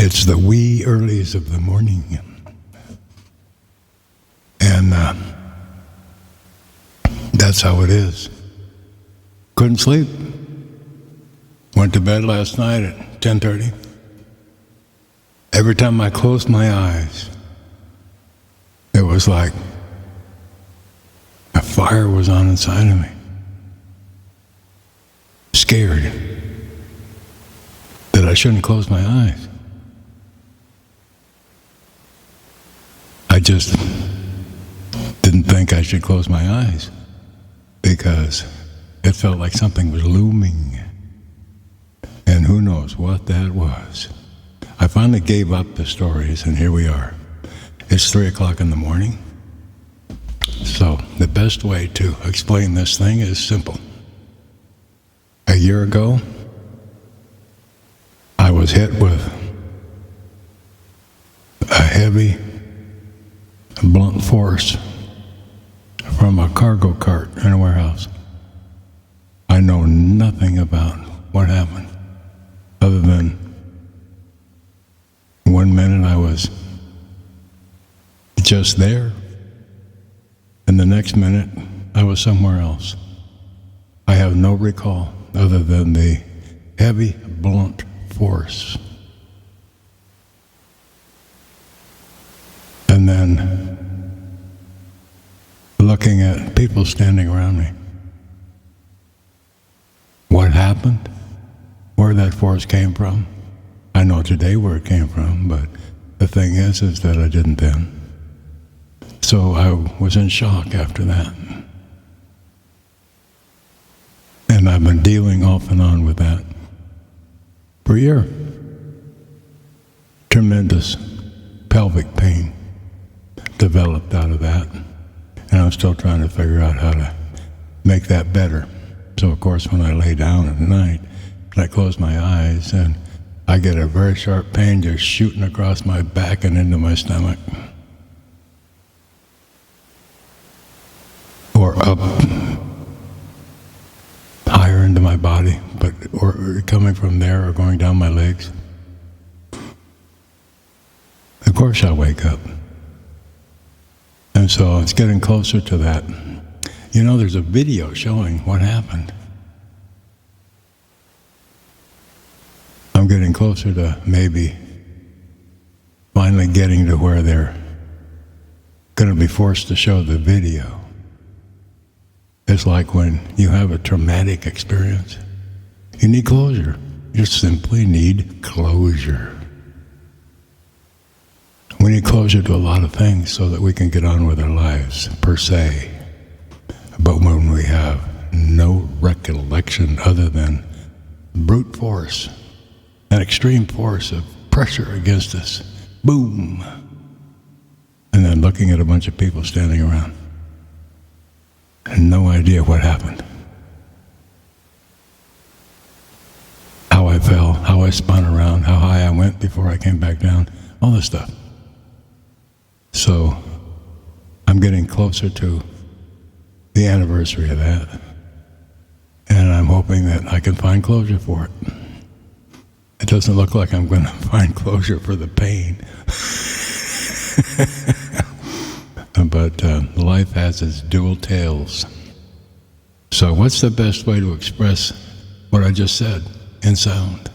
It's the wee earlies of the morning. And that's how it is. Couldn't sleep. Went to bed last night at 10:30. Every time I closed my eyes, it was like a fire was on inside of me. Scared that I shouldn't close my eyes. I just didn't think I should close my eyes because it felt like something was looming. And who knows what that was. I finally gave up the stories, and here we are. It's 3 o'clock in the morning. So the best way to explain this thing is simple. A year ago, I was hit with a heavy, blunt force from a cargo cart in a warehouse. I know nothing about what happened other than 1 minute I was just there, and the next minute I was somewhere else. I have no recall other than the heavy, blunt force. And then looking at people standing around me. What happened? Where that force came from? I know today where it came from, but the thing is that I didn't then. So I was in shock after that. And I've been dealing off and on with that for a year. Tremendous pelvic pain developed out of that. And I'm still trying to figure out how to make that better. So of course when I lay down at night, I close my eyes and I get a very sharp pain just shooting across my back and into my stomach. Or up higher into my body, or coming from there or going down my legs. Of course I'll wake up. And so it's getting closer to that. You know, there's a video showing what happened. I'm getting closer to maybe finally getting to where they're going to be forced to show the video. It's like when you have a traumatic experience, you need closure. You simply need closure. We need closure to a lot of things so that we can get on with our lives, per se. But when we have no recollection other than brute force, an extreme force of pressure against us, boom, and then looking at a bunch of people standing around, and no idea what happened. How I fell, how I spun around, how high I went before I came back down, all this stuff. So I'm getting closer to the anniversary of that, and I'm hoping that I can find closure for it. It doesn't look like I'm going to find closure for the pain. But life has its dual tails. So what's the best way to express what I just said in sound?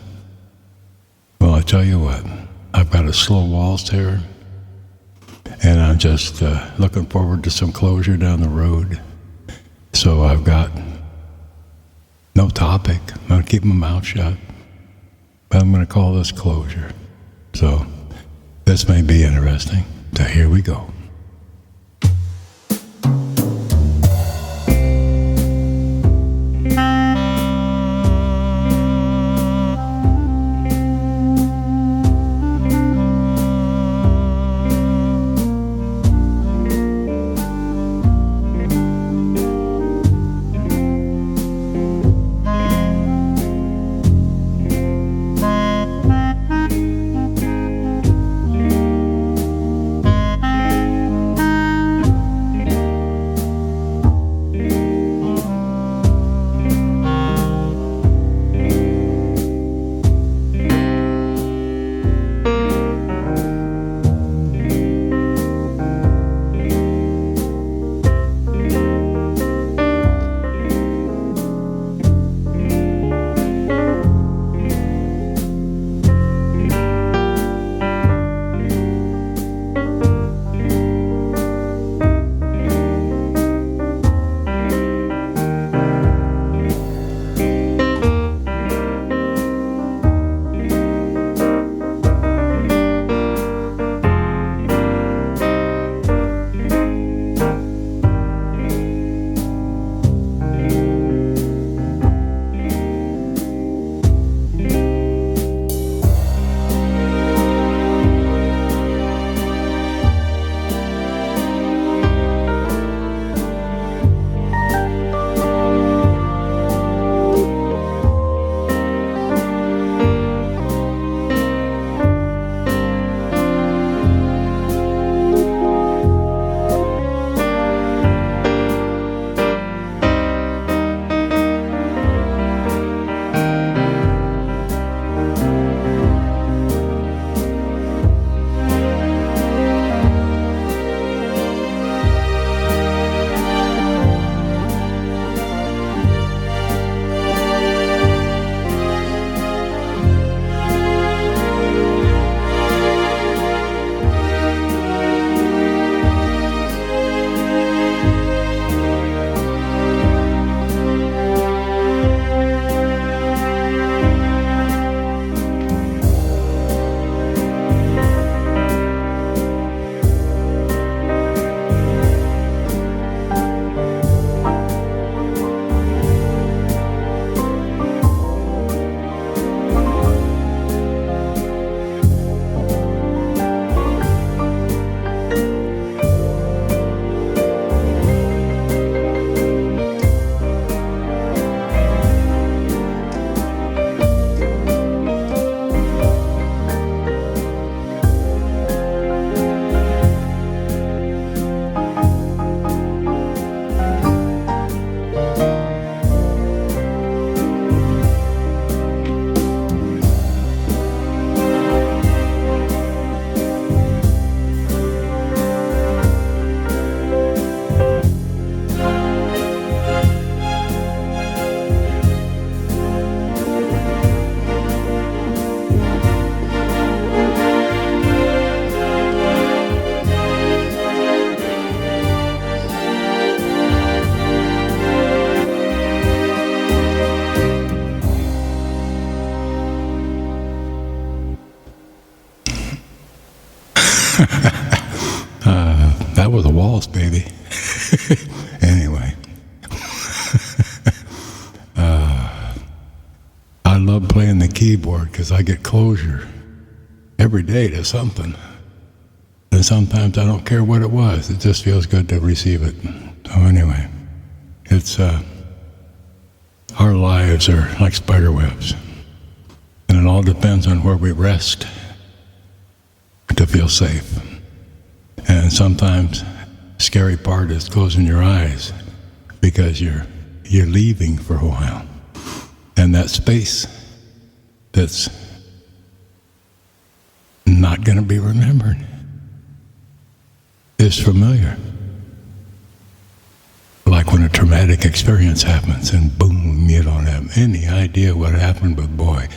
Well, I tell you what, I've got a slow waltz here, and I'm just looking forward to some closure down the road. So I've got no topic. I'm going to keep my mouth shut, but I'm going to call this closure. So this may be interesting. So here we go. walls, baby. Anyway. I love playing the keyboard because I get closure every day to something. And sometimes I don't care what it was. It just feels good to receive it. So anyway, it's our lives are like spider webs. And it all depends on where we rest to feel safe. And sometimes scary part is closing your eyes because you're leaving for a while. And that space that's not going to be remembered is familiar. Like when a traumatic experience happens and boom, you don't have any idea what happened, but boy,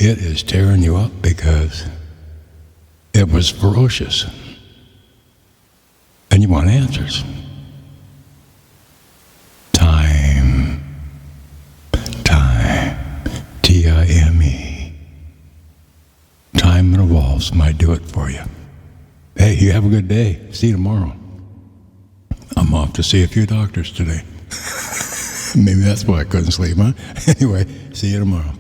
it is tearing you up because it was ferocious. And you want answers. Time, T-I-M-E. Time and a waltz might do it for you. Hey, you have a good day. See you tomorrow. I'm off to see a few doctors today. Maybe that's why I couldn't sleep, huh? Anyway, see you tomorrow.